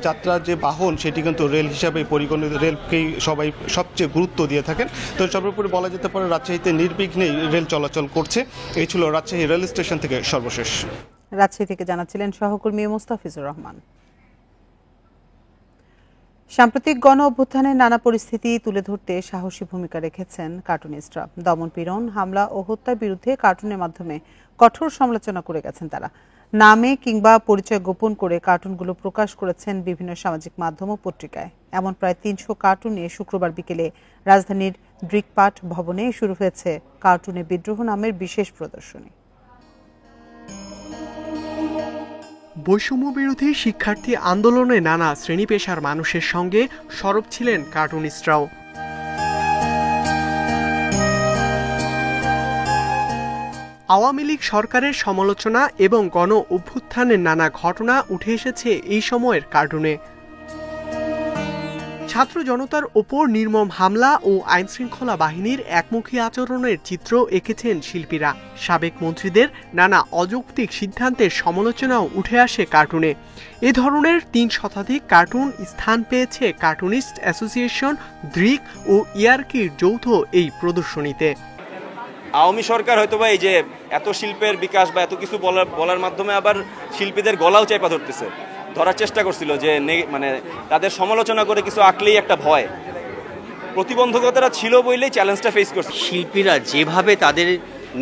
S16: যাত্রার যে বাহন সেটি কিন্তু রেল হিসাবে পরিগণিত, রেলকেই সবাই সবচেয়ে গুরুত্ব দিয়ে থাকেন। তো সর্বোপরি বলা যেতে পারে রাজশাহীতে নির্বিঘ্নেই রেল চলাচল করছে। এই ছিল রাজশাহী রেল স্টেশন থেকে সর্বশেষ।
S1: রাজশাহী থেকে জানাচ্ছিলেন সহকর্মী মুস্তাফিজুর রহমান। সাম্প্রতিক গণ অভ্যুত্থানের নানা পরিস্থিতি তুলে ধরতে সাহসী ভূমিকা রেখেছেন কার্টুনিস্টরা। দমন-পীড়ন, হামলা ও হত্যার বিরুদ্ধে কার্টুনের মাধ্যমে কঠোর সমালোচনা করে গেছেন তারা। নামে কিংবা পরিচয় গোপন করে কার্টুনগুলো প্রকাশ করেছেন বিভিন্ন সামাজিক মাধ্যম ও পত্রিকায়। এমন প্রায় 300 কার্টুন নিয়ে শুক্রবার বিকেলে রাজধানীর দৃকপাঠ ভবনে শুরু হয়েছে কার্টুনে বিদ্রোহ নামের বিশেষ প্রদর্শনী।
S17: বৈষম্য বিরোধী শিক্ষার্থী আন্দোলনে নানা শ্রেণী পেশার মানুষের সঙ্গে সরব ছিলেন কার্টুনিস্টরাও। আওয়ামী লীগ সরকারের সমালোচনা এবং গণ অভ্যুত্থানের নানা ঘটনা উঠে এসেছে এই সময়ের কার্টুনে। ছাত্র জনতার ওপর নির্মম হামলা ও আইনশৃঙ্খলা বাহিনীর একমুখী আচরণের চিত্র এঁকেছেন শিল্পীরা। সাবেক মন্ত্রীদের নানা অযৌক্তিক সিদ্ধান্তের সমালোচনাও উঠে আসে কার্টুনে। এ ধরনের ৩ শতাধিক কার্টুন স্থান পেয়েছে কার্টুনিস্ট অ্যাসোসিয়েশন, দৃক ও ইয়ার্কির যৌথ এই প্রদর্শনীতে।
S18: আওয়ামী সরকার হয়তোবা এই যে এত শিল্পের বিকাশ বা এত কিছু বলার মাধ্যমে আবার শিল্পীদের গলাও চাপা ধরতেছে, ধরার চেষ্টা করছিল যে মানে তাদের সমালোচনা করে কিছু আঁকলেই একটা ভয়, প্রতিবন্ধকতারা ছিল বলেই চ্যালেঞ্জটা ফেস করছে।
S19: শিল্পীরা যেভাবে তাদের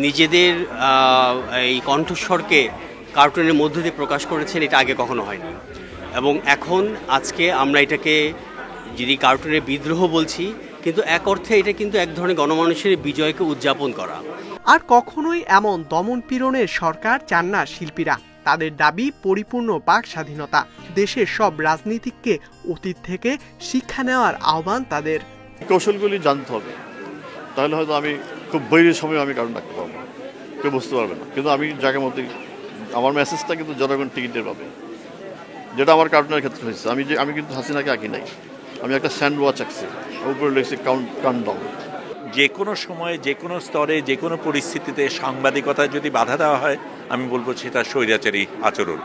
S19: নিজেদের এই কণ্ঠস্বরকে কার্টুনের মধ্য দিয়ে প্রকাশ করেছেন, এটা আগে কখনো হয়নি। এবং এখন আজকে আমরা এটাকে যদি কার্টুনের বিদ্রোহ বলছি, কিন্তু এক অর্থে এটা কিন্তু এক ধরনের গণমানুষের বিজয়কে উদযাপন করা।
S17: আর কখনোই এমন দমন পীড়নের সরকার চান না শিল্পীরা। তাদের দাবি পরিপূর্ণ বাক স্বাধীনতা। দেশের সব রাজনীতিককে অতীত থেকে শিক্ষা নেওয়ার আহ্বান তাদের।
S20: কৌশলগুলি জানতে হবে, তাহলে হয়তো আমি খুব বৈরী সময় আমি কারণ রাখতে পারবো, কেউ বুঝতে পারবে না। কিন্তু আমি জায়গার মধ্যে আমার মেসেজটা কিন্তু জনগণ টিকিটের পাবে, যেটা আমার কার্টুনের ক্ষেত্রে হয়েছে। আমি কিন্তু হাসিনাকে আঁকি নাই, আমি একটা স্যান্ড ওয়াচ আঁকছি, উপরে লিখছি কাউন্টডাউন।
S21: যে কোনো সময়ে, যে কোনো স্তরে, যে কোনো পরিস্থিতিতে সাংবাদিকতায় যদি বাধা দেওয়া হয়, আমি বলবো সেটা স্বৈরাচারী আচরণ।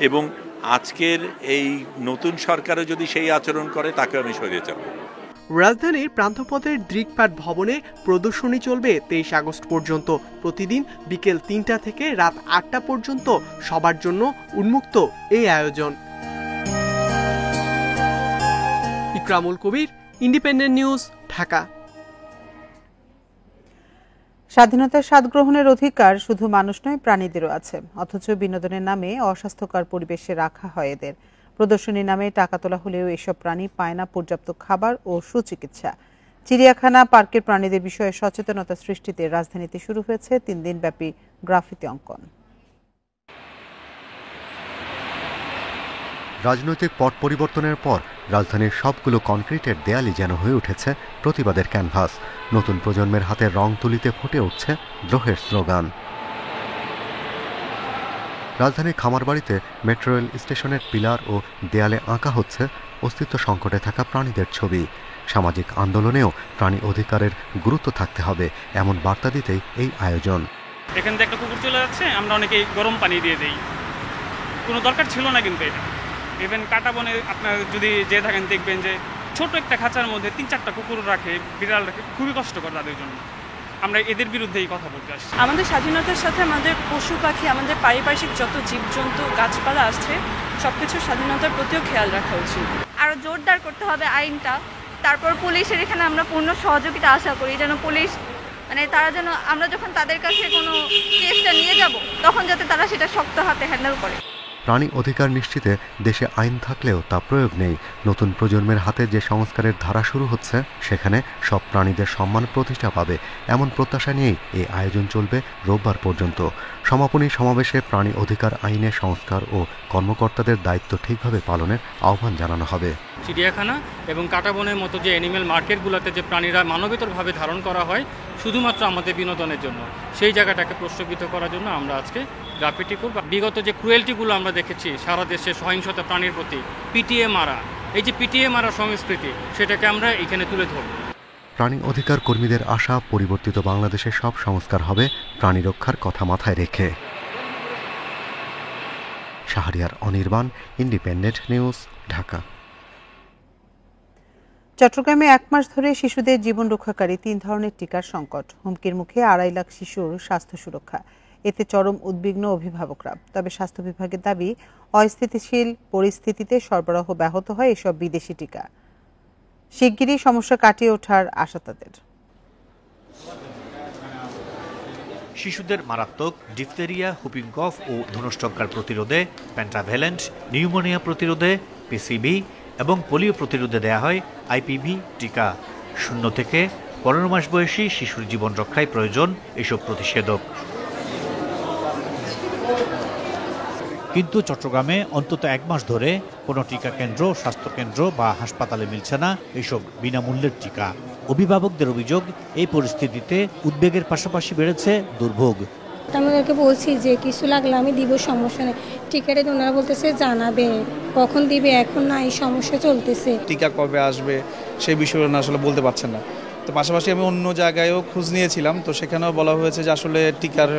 S21: এবং আজকের এই নতুন সরকারও যদি সেই আচরণ করে, তাকে আমি স্বৈরাচার বলবো।
S17: রাজধানীর প্রান্তপথের দৃকপাট ভবনে প্রদর্শনী চলবে 23 আগস্ট পর্যন্ত। প্রতিদিন বিকেল 3টা থেকে রাত 8টা পর্যন্ত সবার জন্য উন্মুক্ত এই আয়োজন। ইকরামুল কবির, ইন্ডিপেন্ডেন্ট নিউজ, ঢাকা।
S1: স্বাধীনতার স্বাদ গ্রহণের অধিকার শুধু মানুষ নয়, প্রাণীদেরও আছে, অথচ বিনোদনের নামে অস্বাস্থ্যকর পরিবেশে রাখা হয় এদের। প্রদর্শনীর নামে টাকা তোলা হলেও এসব প্রাণী পায় না পর্যাপ্ত খাবার ও সুচিকিৎসা। চিড়িয়াখানা, পার্কের প্রাণীদের বিষয়ে সচেতনতা সৃষ্টিতে রাজধানীতে শুরু হয়েছে 3 দিনব্যাপী গ্রাফিতি অঙ্কন।
S22: রাজনৈতিক পট পরিবর্তনের পর রাজধানীর সবগুলো কনক্রিটের দেয়ালই যেন হয়ে উঠেছে প্রতিবাদের ক্যানভাস। নতুন প্রজন্মের হাতে রং তুলিতে ফুটে উঠছে দ্রোহের স্লোগান। রাজধানীর খামারবাড়িতে মেট্রো রেল স্টেশনের পিলার ও দেয়ালে আঁকা হচ্ছে অস্তিত্ব সংকটে থাকা প্রাণীদের ছবি। সামাজিক আন্দোলনেও প্রাণী অধিকারের গুরুত্ব থাকতে হবে, এমন বার্তা দিতেই এই আয়োজন।
S23: এখান থেকে একটা কুকুর চলে যাচ্ছে, আমরা অনেকেই গরম পানি দিয়ে দিই, কোনো দরকার ছিল না। কিন্তু এটা ইভেন কাটা বনে আপনার যদি যে থাকেন দেখবেন যে ছোট একটা খাঁচার মধ্যে 3-4টা কুকুর রাখে, বিড়াল রাখে, খুবই কষ্টকর তাদের জন্য। আমরা এদের বিরুদ্ধে এই কথা বলতে আসছি।
S24: আমাদের স্বাধীনতার সাথে আমাদের পশু পাখি, আমাদের পারিপার্শ্বিক যত জীবজন্তু, গাছপালা আসছে, সবকিছু স্বাধীনতার প্রতিও খেয়াল রাখা উচিত।
S25: আরো জোরদার করতে হবে আইনটা। তারপর পুলিশের এখানে আমরা পূর্ণ সহযোগিতা আশা করি, যেন পুলিশ মানে তারা যেন আমরা যখন তাদের কাছে কোনো কেসটা নিয়ে যাব, তখন যাতে তারা সেটা শক্ত হাতে হ্যান্ডেল করে।
S22: প্রাণী অধিকার নিশ্চিতে দেশে আইন থাকলেও তা প্রয়োগ নেই। নতুন প্রজন্মের হাতে যে সংস্কারের ধারা শুরু হচ্ছে, সেখানে সব প্রাণীদের সম্মান প্রতিষ্ঠা পাবে, এমন প্রত্যাশা নিয়েই এই আয়োজন চলবে রোববার পর্যন্ত। সমাপনী সমাবেশে প্রাণী অধিকার আইনের সংস্কার ও কর্মকর্তাদের দায়িত্ব ঠিকভাবে পালনের আহ্বান জানানো হবে।
S23: চিড়িয়াখানা এবং কাটাবনের মতো যে অ্যানিম্যাল মার্কেটগুলোতে যে প্রাণীরা মানবেতরভাবে ধারণ করা হয় শুধুমাত্র আমাদের বিনোদনের জন্য, সেই জায়গাটাকে প্রশ্নবিদ্ধ করার জন্য আমরা আজকে গ্রাফিটি করব। বিগত যে ক্রুয়েলটিগুলো আমরা দেখেছি সারা দেশে, সহিংসতা প্রাণীর প্রতি, পিটিএ মারা, এই যে পিটিএ মারা সংস্কৃতি, সেটাকে আমরা এখানে তুলে ধরব।
S22: প্রাণী অধিকার কর্মীদের আশা, পরিবর্তিত বাংলাদেশের সব সংস্কার হবে প্রাণী রক্ষার কথা মাথায় রেখে। Shahriar Anirban, independent news, Dhaka.
S1: চট্টগ্রামে 1 মাস ধরে শিশুদের জীবন রক্ষাকারী 3 ধরনের টিকার সংকট। হুমকির মুখে 2.5 লাখ শিশুর স্বাস্থ্য সুরক্ষা। এতে চরম উদ্বিগ্ন অভিভাবকরা। তবে স্বাস্থ্য বিভাগের দাবি, অস্থিতিশীল পরিস্থিতিতে সরবরাহ ব্যাহত হয় এসব বিদেশি টিকা। শিগগিরই সমস্যা কাটিয়ে ওঠার আশা তাদের।
S26: শিশুদের মারাত্মক ডিফথেরিয়া, হুপিং কফ ও ধনুষ্টঙ্কার প্রতিরোধে পেন্টাভ্যালেন্ট, নিউমোনিয়া প্রতিরোধে পিসিবি এবং পোলিও প্রতিরোধে দেয়া হয় আইপিভি টিকা। 0 থেকে 15 মাস বয়সী শিশুর জীবন রক্ষায় প্রয়োজন এসব প্রতিষেধক। কিন্তু চট্টগ্রামে অন্তত 1 মাস ধরে কোনো টিকা কেন্দ্র, স্বাস্থ্যকেন্দ্র বা হাসপাতালে মিলছে না এসব বিনামূল্যের টিকা। অভিভাবকদের অভিযোগ, এই পরিস্থিতিতে উদ্বেগের পাশাপাশি বেড়েছে দুর্ভোগ।
S2: আমি ওদেরকে বলছি যে কিছু লাগলে আমি দিব, সমস্যা নেই। টিকারে ওনারা বলতেছে জানাবে, কখন দিবে এখন না, এই সমস্যা চলতেছে।
S3: টিকা কবে আসবে সেই বিষয়ে না আসলে বলতে পারছেন না। তো পাশাপাশি আমি অন্য জায়গায়ও খোঁজ নিয়েছিলাম, তো সেখানেও বলা হয়েছে যে আসলে টিকার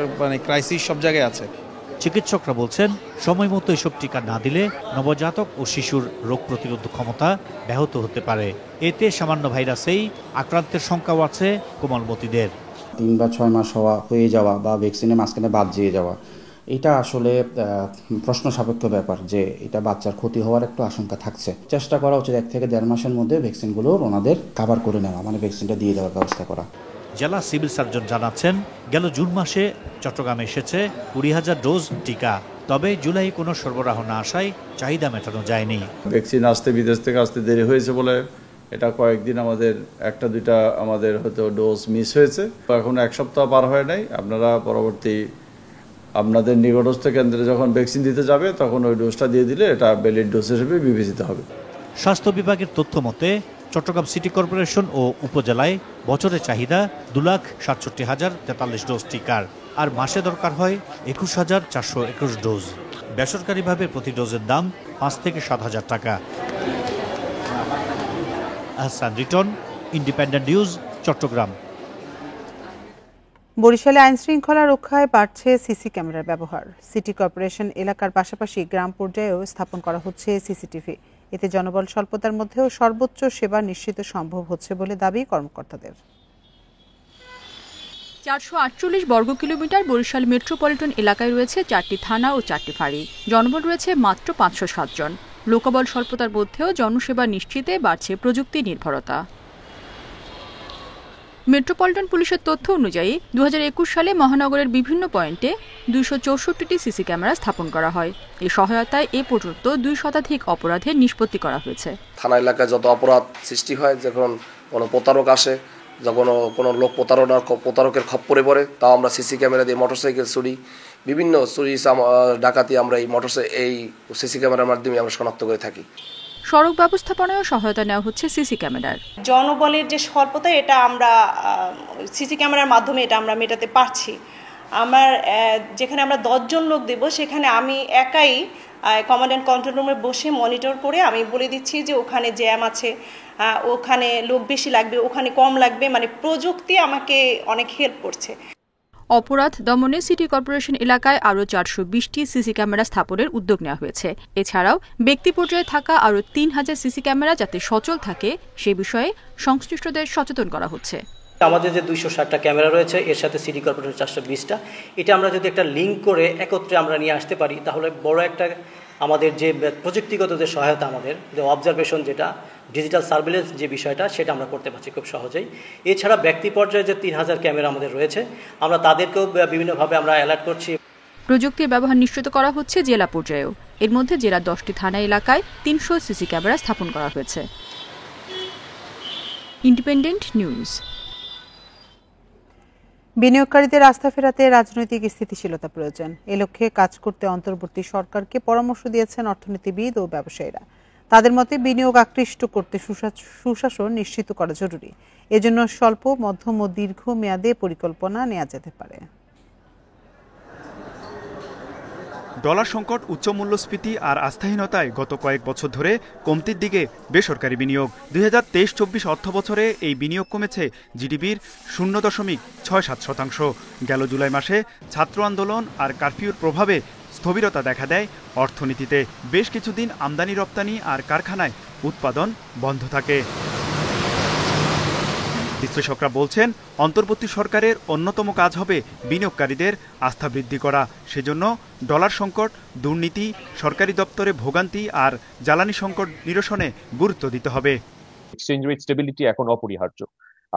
S3: ক্রাইসিস সব জায়গায় আছে।
S26: চিকিৎসকরা বলছেন সময় মতো এসব টিকা না দিলে নবজাতক ও শিশুর রোগ প্রতিরোধ ক্ষমতা ব্যাহত হতে পারে। এতে সামান্য ভাইরাসেই আক্রান্তের সংখ্যাও আছে কোমলমতিদের।
S4: 3 বা 6 মাস হয়ে যাওয়া বা ভ্যাকসিনের মাঝখানে বাদ দিয়ে যাওয়া, এটা আসলে প্রশ্ন সাপেক্ষ ব্যাপার, যে এটা বাচ্চার ক্ষতি হওয়ার একটু আশঙ্কা থাকছে। চেষ্টা করা উচিত 1 থেকে 1.5 মাসের মধ্যে ভ্যাকসিনগুলো ওনাদের কাভার করে নেওয়া, মানে ভ্যাকসিনটা দিয়ে দেওয়ার ব্যবস্থা করা।
S26: জেলা সিভিল সার্জন জানাচ্ছেন গেল জুন মাসে চট্টগ্রামে এসেছে 20,000 ডোজ টিকা, তবে জুলাই কোনো সরবরাহ না আসায় চাহিদা মেটানো যায়নি।
S5: ভ্যাকসিন আসতে বিদেশ থেকে আসতে দেরি হয়েছে বলে এটা কয়েকদিন আমাদের 1-2টা আমাদের হয়তো ডোজ মিস হয়েছে। এখন 1 সপ্তাহ পার হয় নাই। আপনারা পরবর্তী আপনাদের নিকটস্থ কেন্দ্রে যখন ভ্যাকসিন দিতে যাবে তখন ওই ডোজটা দিয়ে দিলে এটা ভ্যালিড ডোজ হিসেবে বিবেচিত হবে।
S26: স্বাস্থ্য বিভাগের তথ্য মতে চট্টগ্রাম সিটি কর্পোরেশন ও উপজেলায় বছরে চাহিদা 2,67,043 ডোজ টিকার, আর মাসে দরকার হয় 21,421 ডোজ। বেসরকারিভাবে প্রতি ডোজের দাম 5 থেকে 7,000 টাকা। Ahsan Riton, Independent News, Chattogram.
S1: বরিশালে আইন শৃঙ্খলা রক্ষায় বাড়ছে সিসি ক্যামেরার ব্যবহার। সিটি কর্পোরেশন এলাকার পাশাপাশি গ্রাম পর্যায়েও স্থাপন করা হচ্ছে সিসিটিভি। এতে জনবল স্বল্পতার মধ্যেও সর্বোচ্চ সেবা নিশ্চিত সম্ভব হচ্ছে বলে দাবি কর্মকর্তাদের।
S8: 448 বর্গ কিলোমিটার বরিশাল মেট্রোপলিটন এলাকায় রয়েছে 4টি থানা ও 4টি ফাঁড়ি। জনবল রয়েছে মাত্র 507 জন। লোকবল স্বল্পতার মধ্যেও জনসেবা নিশ্চিতে বাড়ছে প্রযুক্তি নির্ভরতা। মেট্রোপলিটন পুলিশের তথ্য অনুযায়ী 2021 সালে মহানগরের বিভিন্ন পয়েন্টে 264টি সিসি ক্যামেরা স্থাপন করা হয়। এই সহায়তায় এ পর্যন্ত 2 শতাধিক অপরাধের নিষ্পত্তি করা হয়েছে।
S9: থানা এলাকায় যত অপরাধ সৃষ্টি হয়, যখন কোনো প্রতারক আসে, যখন কোনো লোক প্রতারকের খপ্পরে পড়ে, তাও আমরা সিসি ক্যামেরা দিয়ে মোটরসাইকেল চুরি, বিভিন্ন চুরি ডাকাতি আমরা এই সিসি ক্যামেরার মাধ্যমে আমরা শনাক্ত করে থাকি।
S8: সড়ক ব্যবস্থাপনায়ও সহায়তা নেওয়া হচ্ছে সিসি ক্যামেরার।
S27: জনবলের যে স্বল্পতা, এটা আমরা সিসি ক্যামেরার মাধ্যমে এটা আমরা মেটাতে পারছি। আমার যেখানে আমরা 10 জন লোক দেব, সেখানে আমি একাই কমান্ড অ্যান্ড কন্ট্রোল রুমে বসে মনিটর করে আমি বলে দিচ্ছি যে ওখানে জ্যাম আছে, ওখানে লোক বেশি লাগবে, ওখানে কম লাগবে। মানে প্রযুক্তি আমাকে অনেক হেল্প করছে।
S8: অপরাধ দমনে সিটি কর্পোরেশন এলাকায় আরও 420টি সিসি ক্যামেরা স্থাপনের উদ্যোগ নেওয়া হয়েছে। এছাড়াও ব্যক্তি পর্যায়ে থাকা আরও 3000 সিসি ক্যামেরা যাতে সচল থাকে সে বিষয়ে সংশ্লিষ্টদের সচেতন করা হচ্ছে।
S28: আমাদের যে 260টা ক্যামেরা রয়েছে, এর সাথে সিটি কর্পোরেশন 420টা, এটা আমরা যদি একটা লিঙ্ক করে একত্রে আমরা নিয়ে আসতে পারি, তাহলে বড় একটা আমাদের যে প্রযুক্তিগত যে সহায়তা, আমাদের যে অবজারভেশন, যেটা ডিজিটাল সার্ভেলেন্স যে বিষয়টা, সেটা আমরা করতে পারছি খুব সহজেই। এছাড়া ব্যক্তি পর্যায়ে যে 3000 ক্যামেরা আমাদের রয়েছে, আমরা তাদেরকেও বিভিন্নভাবে আমরা অ্যালার্ট করছি।
S8: প্রযুক্তির ব্যবহার নিশ্চিত করা হচ্ছে জেলা পর্যায়েও। এর মধ্যে জেলার 10টি থানা এলাকায় 300 সিসি ক্যামেরা স্থাপন করা হয়েছে। Independent news.
S1: বিনিয়োগকারীদের আস্থা ফেরাতে রাজনৈতিক স্থিতিশীলতা প্রয়োজন। এ লক্ষ্যে কাজ করতে অন্তর্বর্তী সরকারকে পরামর্শ দিয়েছেন অর্থনীতিবিদ ও ব্যবসায়ীরা। তাদের মতে বিনিয়োগ আকৃষ্ট করতে সুশাসন নিশ্চিত করা জরুরি। এজন্য স্বল্প, মধ্যম ও দীর্ঘ মেয়াদে পরিকল্পনা নেওয়া যেতে পারে।
S29: ডলার সংকট, উচ্চ মূল্যস্ফীতি আর আস্থাহীনতায় গত কয়েক বছর ধরে কমতির দিকে বেসরকারি বিনিয়োগ। 2023-24 অর্থবছরে এই বিনিয়োগ কমেছে জিডিপির 0.67%। গেল জুলাই মাসে ছাত্র আন্দোলন আর কারফিউর প্রভাবে স্থবিরতা দেখা দেয় অর্থনীতিতে। বেশ কিছুদিন আমদানি রপ্তানি আর কারখানায় উৎপাদন বন্ধ থাকে। বিশ্লেষকরা বলছেন, অন্তর্বর্তী সরকারের অন্যতম কাজ হবে বিনিয়োগকারীদের আস্থা বৃদ্ধি করা। সেজন্য ডলার সংকট, দুর্নীতি, সরকারি দপ্তরে ভোগান্তি আর জ্বালানি সংকট নিরসনে গুরুত্ব দিতে হবে।
S30: এক্সচেঞ্জ রেট স্টেবিলিটি এখন অপরিহার্য।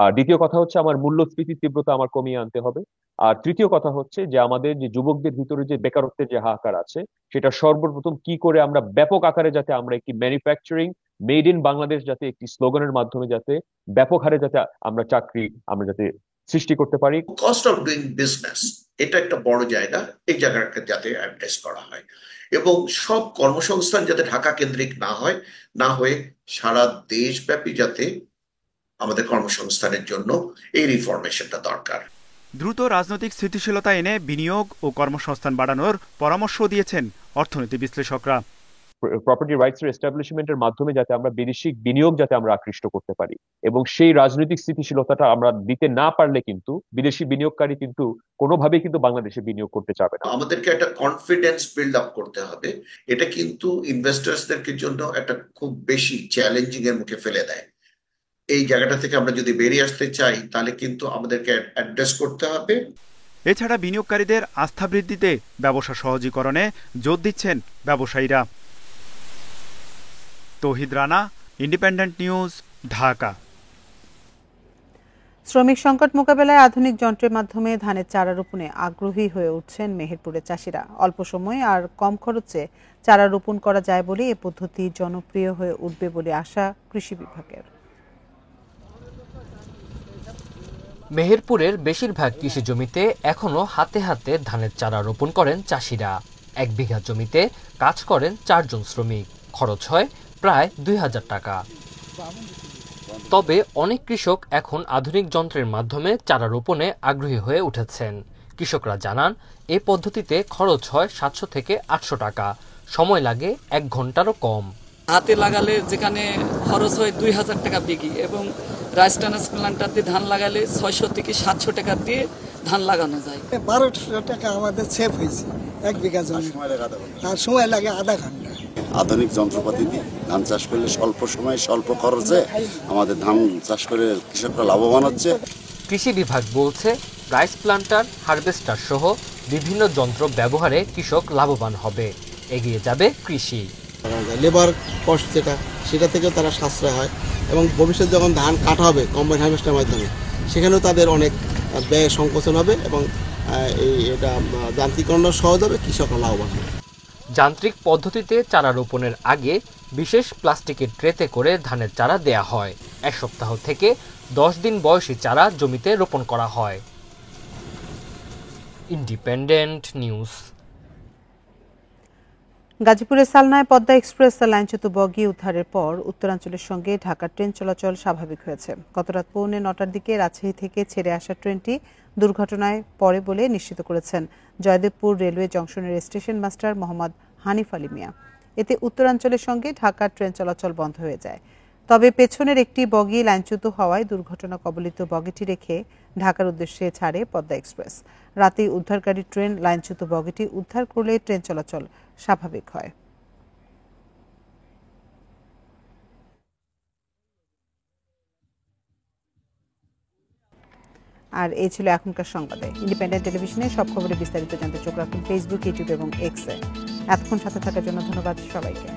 S30: আর দ্বিতীয় কথা হচ্ছে আমার মূল্যস্ফীতির তীব্রতা আমার কমিয়ে আনতে হবে। আর তৃতীয় কথা হচ্ছে যে আমাদের যে যুবকদের ভিতরে যে বেকারত্বের যে হাহাকার আছে, সেটা সর্বপ্রথম কি করে আমরা ব্যাপক আকারে যাতে আমরা একটি ম্যানুফ্যাকচারিং মেড ইন বাংলাদেশ যাতে একটি স্লোগানের মাধ্যমে যাতে ব্যাপক হারে যাতে আমরা চাকরি আমরা যাতে সৃষ্টি করতে পারি।
S31: কস্ট অফ ডুইং বিজনেস, এটা একটা বড় জায়গা। এই জায়গাটা যাতে অ্যাড্রেস করা হয় এবং সব কর্মসংস্থান যাতে ঢাকা কেন্দ্রিক না হয়ে সারা দেশব্যাপী যাতে আমাদের কর্মসংস্থানের জন্য এই রিফরমেশনটা দরকার।
S29: দ্রুত রাজনৈতিক স্থিতিশীলতা এনে বিনিয়োগ ও কর্মসংস্থান বাড়ানোর পরামর্শ দিয়েছেন অর্থনীতি বিশ্লেষকরা।
S30: প্রপার্টি রাইটস এর এস্টাবলিশমেন্টের মাধ্যমে যাতে আমরা বিদেশি বিনিয়োগ যাতে আমরা আকৃষ্ট করতে পারি, এবং সেই রাজনৈতিক স্থিতিশীলতাটা আমরা দিতে না পারলে কিন্তু বিদেশি বিনিয়োগকারী কিন্তু কোনোভাবেই কিন্তু বাংলাদেশে বিনিয়োগ করতে চাবে না।
S31: আমাদেরকে একটা কনফিডেন্স বিল্ড আপ করতে হবে। এটা কিন্তু ইনভেস্টার্সদের জন্য একটা খুব বেশি চ্যালেঞ্জিং এর মুখে ফেলে দেয়। এই জায়গাটা থেকে আমরা যদি বেরিয়ে আসতে চাই তাহলে কিন্তু আমাদেরকে অ্যাড্রেস করতে হবে।
S29: এছাড়া বিনিয়োগকারীদের আস্থা বৃদ্ধিতে ব্যবসা সহজীকরণে জোর দিচ্ছেন ব্যবসায়ীরা। তৌহিদ রানা, ইন্ডিপেন্ডেন্ট নিউজ, ঢাকা।
S1: শ্রমিক সংকট মোকাবেলায় আধুনিক যন্ত্রের মাধ্যমে ধানের চারা রোপণে আগ্রহী হয়ে উঠছেন মেহেরপুরের চাষিরা। অল্প সময়ে আর কম খরচে চারা রোপণ করা যায় বলে এ পদ্ধতি জনপ্রিয় হয়ে উঠবে বলে আশা কৃষি বিভাগের।
S6: মেহেরপুরের বেশিরভাগ কৃষি জমিতে এখনো হাতে হাতে ধানের চারা রোপণ করেন চাষিরা। 1 বিঘা জমিতে কাজ করেন 4 জন শ্রমিক, খরচ হয় প্রায় 2000 টাকা। তবে অনেক কৃষক এখন আধুনিক যন্ত্রের মাধ্যমে চারা রোপণে আগ্রহী হয়ে উঠেছেন। কৃষকরা জানান, এ পদ্ধতিতে খরচ হয় 700 থেকে 800 টাকা, সময় লাগে 1 ঘন্টারও কম।
S7: হাতে লাগালে যেখানে খরচ হয় 2000 টাকা বিঘি, এবং রাইস ট্রান্সপ্লান্টার দিয়ে ধান লাগালে 600 থেকে 700 টাকা দিয়ে ধান লাগানো যায়।
S10: 1200 টাকা আমাদের সেভ হয়েছে 1 বিঘা জমি, আর সময় লাগে আধা ঘন্টা।
S11: আধুনিক যন্ত্রপাতি দিয়ে ধান চাষ করলে স্বল্প সময়ে স্বল্প খরচে আমাদের ধান চাষ করে কৃষকরা লাভবান হচ্ছে।
S6: কৃষি বিভাগ বলছে, রাইস প্লান্টার, হারভেস্টার সহ বিভিন্ন যন্ত্র ব্যবহারে কৃষক লাভবান হবে, এগিয়ে যাবে কৃষি।
S10: লেবার কস্ট যেটা, সেটা থেকেও তারা সাশ্রয় হয়, এবং ভবিষ্যতে যখন ধান কাটা হবে কম্বাইন হারভেস্টারের মাধ্যমে, সেখানেও তাদের অনেক ব্যয় সংকোচন হবে, এবং এটা যান্ত্রিকরণ সহজ হবে, কৃষকরা লাভবান হবে।
S6: যান্ত্রিক পদ্ধতিতে চারা রোপণের আগে বিশেষ প্লাস্টিকের ট্রেতে করে ধানের চারা দেয়া হয়। 1 সপ্তাহ থেকে 10 দিন বয়সী চারা জমিতে রোপণ করা হয়। Independent news.
S1: গাজীপুরের সালনায় পদ্মা এক্সপ্রেস লাইনচ্যুত বগি উদ্ধারের পর উত্তরাঞ্চলের সঙ্গে ঢাকা ট্রেন চলাচল স্বাভাবিক হয়েছে। গতরাত 9:45 দিকে রাজশাহী থেকে ছেড়ে আসা ট্রেনটি দুর্ঘটনায় পড়ে বলে নিশ্চিত করেছেন জয়দেবপুর রেলওয়ে জংশনের স্টেশন মাস্টার মোহাম্মদ হানিফ আলী মিয়া। এতে উত্তরাঞ্চলের সঙ্গে ঢাকা ট্রেন চলাচল বন্ধ হয়ে যায়। তবে পেছনের একটি বগি লাইনচ্যুত হওয়ায় দুর্ঘটনা কবলিত বগিটি রেখে ঢাকার উদ্দেশ্যে ছাড়ে পদ্মা এক্সপ্রেস। রাতে উদ্ধারকারী ট্রেন লাইনচ্যুত বগিটি উদ্ধার করলে ট্রেন চলাচল স্বাভাবিক হয়। আর এই ছিল এখনকার সংবাদে। ইন্ডিপেন্ডেন্ট টেলিভিশনের সব খবরে বিস্তারিত জানতে চোখ রাখুন ফেসবুক, ইউটিউব এবং এক্সে। এতক্ষণ সাথে থাকার জন্য ধন্যবাদ সবাইকে।